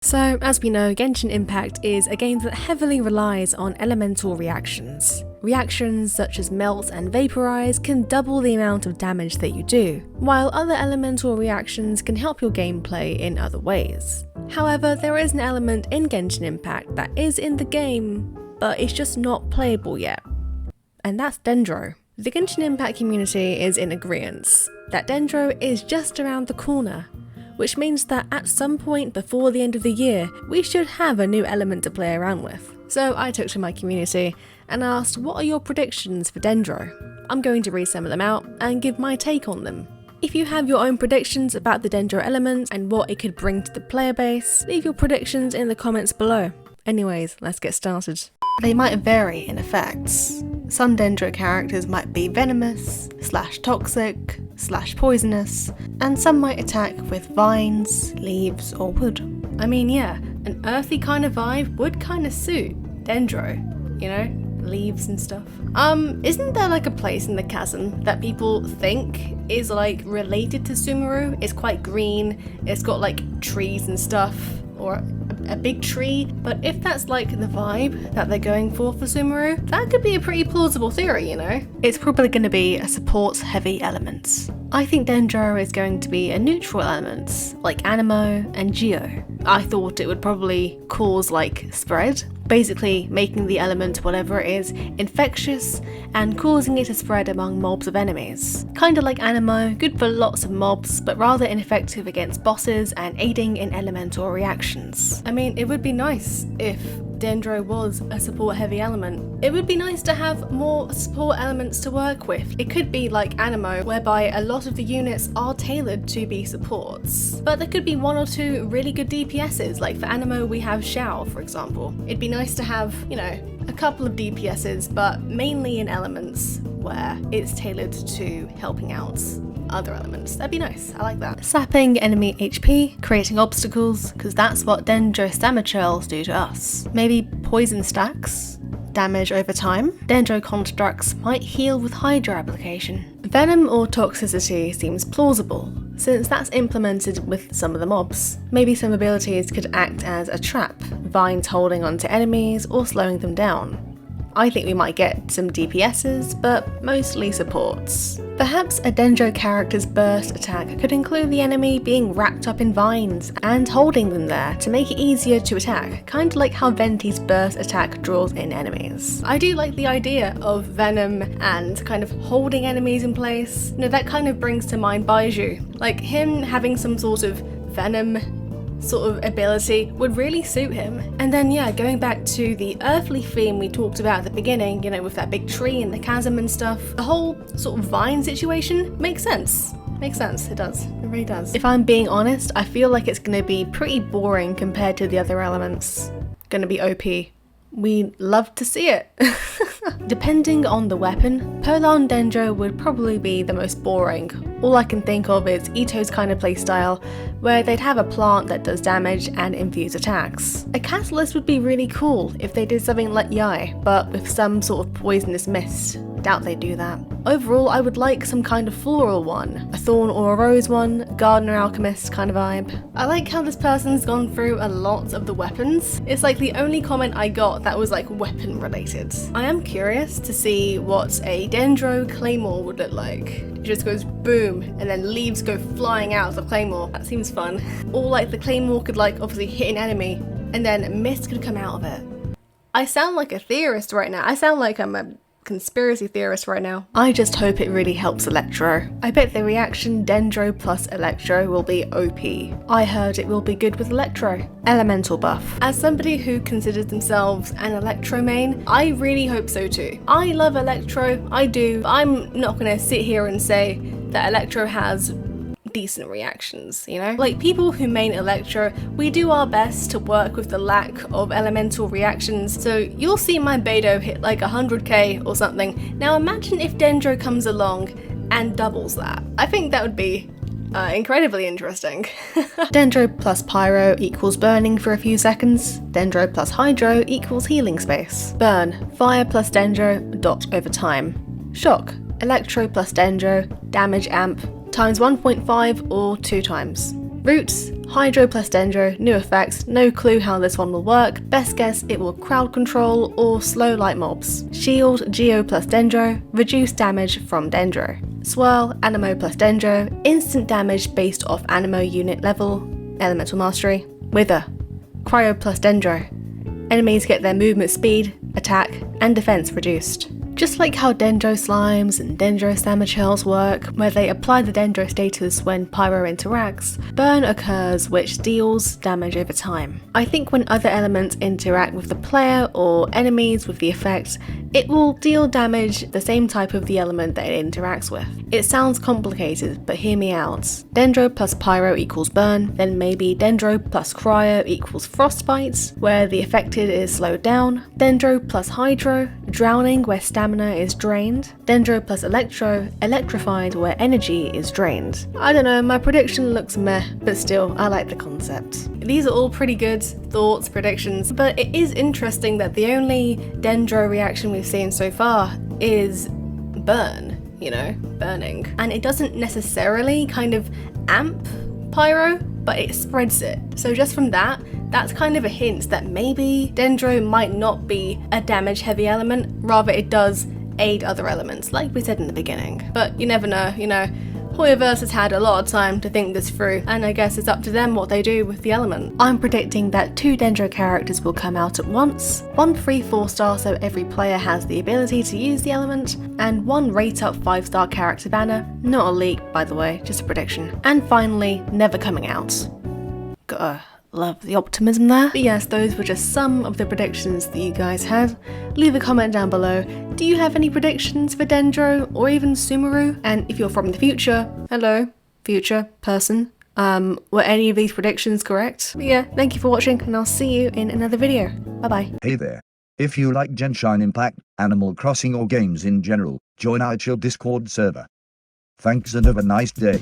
So, as we know, Genshin Impact is a game that heavily relies on elemental reactions. Reactions such as melt and vaporize can double the amount of damage that you do, while other elemental reactions can help your gameplay in other ways. However, there is an element in Genshin Impact that is in the game, but it's just not playable yet. And that's Dendro. The Genshin Impact community is in agreement that Dendro is just around the corner, which means that at some point before the end of the year, we should have a new element to play around with. So I took to my community and asked, what are your predictions for Dendro? I'm going to read some of them out and give my take on them. If you have your own predictions about the Dendro element and what it could bring to the player base, leave your predictions in the comments below. Anyways, let's get started. They might vary in effects. Some Dendro characters might be venomous, /toxic, /poisonous, and some might attack with vines, leaves, or wood. I mean, yeah, an earthy kind of vibe would kind of suit Dendro, you know? Leaves and stuff. Isn't there like a place in the chasm that people think is like related to Sumeru? It's quite green, it's got like trees and stuff, or a big tree, but if that's like the vibe that they're going for Sumeru, that could be a pretty plausible theory, you know? It's probably going to be a support-heavy element. I think Dendro is going to be a neutral element, like Anemo and Geo. I thought it would probably cause like spread, basically making the element, whatever it is, infectious and causing it to spread among mobs of enemies. Kinda like Anemo, good for lots of mobs, but rather ineffective against bosses and aiding in elemental reactions. I mean, it would be nice if Dendro was a support-heavy element. It would be nice to have more support elements to work with. It could be like Anemo, whereby a lot of the units are tailored to be supports. But there could be one or two really good DPSs, like for Anemo we have Xiao, for example. It'd be nice to have, you know, a couple of DPSs, but mainly in elements where it's tailored to helping out other elements. That'd be nice, I like that. Sapping enemy HP, creating obstacles, because that's what Dendro stamina trails do to us. Maybe poison stacks, damage over time. Dendro constructs might heal with Hydra application. Venom or toxicity seems plausible, since that's implemented with some of the mobs. Maybe some abilities could act as a trap, vines holding onto enemies or slowing them down. I think we might get some DPSs, but mostly supports. Perhaps a Dendro character's burst attack could include the enemy being wrapped up in vines and holding them there to make it easier to attack, kind of like how Venti's burst attack draws in enemies. I do like the idea of Venom and kind of holding enemies in place. You know, that kind of brings to mind Baiju. Like him having some sort of Venom sort of ability would really suit him. And then yeah, going back to the earthly theme we talked about at the beginning, you know, with that big tree and the chasm and stuff, the whole sort of vine situation makes sense. Makes sense, it does. It really does. If I'm being honest, I feel like it's gonna be pretty boring compared to the other elements. Gonna be OP. We love to see it. Depending on the weapon, Polar Dendro would probably be the most boring. All I can think of is Ito's kind of playstyle, where they'd have a plant that does damage and infuse attacks. A catalyst would be really cool if they did something like Yai, but with some sort of poisonous mist. Doubt they do that. Overall, I would like some kind of floral one. A thorn or a rose one, gardener alchemist kind of vibe. I like how this person's gone through a lot of the weapons. It's like the only comment I got that was like weapon related. I am curious to see what a Dendro claymore would look like. It just goes boom, and then leaves go flying out of the claymore. That seems fun. Or like the claymore could like obviously hit an enemy, and then mist could come out of it. I sound like a theorist right now. I sound like I'm a conspiracy theorist right now. I just hope it really helps Electro. I bet the reaction Dendro plus Electro will be OP. I heard it will be good with Electro. Elemental buff. As somebody who considers themselves an Electro main, I really hope so too. I love Electro, I do. I'm not gonna sit here and say that Electro has decent reactions, you know? Like, people who main Electro, we do our best to work with the lack of elemental reactions, so you'll see my Beidou hit like 100k or something. Now imagine if Dendro comes along and doubles that. I think that would be incredibly interesting. Dendro plus Pyro equals burning for a few seconds. Dendro plus Hydro equals healing space. Burn, fire plus Dendro, dot over time. Shock, Electro plus Dendro, damage amp, times 1.5 or 2 times. Roots, Hydro plus Dendro, new effects, no clue how this one will work, best guess it will crowd control or slow like mobs. Shield, Geo plus Dendro, reduce damage from Dendro. Swirl, Animo plus Dendro, instant damage based off Animo unit level, Elemental Mastery. Wither, Cryo plus Dendro, enemies get their movement speed, attack, and defense reduced. Just like how Dendro Slimes and Dendro Stamina Shells work, where they apply the Dendro status when Pyro interacts, Burn occurs which deals damage over time. I think when other elements interact with the player or enemies with the effect, it will deal damage the same type of the element that it interacts with. It sounds complicated, but hear me out. Dendro plus Pyro equals Burn, then maybe Dendro plus Cryo equals Frostbite, where the affected is slowed down. Dendro plus Hydro, Drowning where stamina is drained. Dendro plus Electro, Electrified where energy is drained. I don't know, my prediction looks meh, but still, I like the concept. These are all pretty good thoughts, predictions, but it is interesting that the only Dendro reaction we've seen so far is burn, you know, burning. And it doesn't necessarily kind of amp Pyro, but it spreads it. So just from that, that's kind of a hint that maybe Dendro might not be a damage heavy element, rather it does aid other elements, like we said in the beginning. But you never know, you know, hoyoverse has had a lot of time to think this through, and I guess it's up to them what they do with the element. I'm predicting that 2 Dendro characters will come out at once, 1 free 4-star so every player has the ability to use the element, and 1 rate up 5-star character banner, not a leak by the way, just a prediction. And finally, never coming out. Gotta love the optimism there. But yes, those were just some of the predictions that you guys had. Leave a comment down below. Do you have any predictions for Dendro or even Sumeru? And if you're from the future, hello, future person, were any of these predictions correct? But yeah, thank you for watching and I'll see you in another video. Bye bye. Hey there. If you like Genshin Impact, Animal Crossing or games in general, join our chill Discord server. Thanks and have a nice day.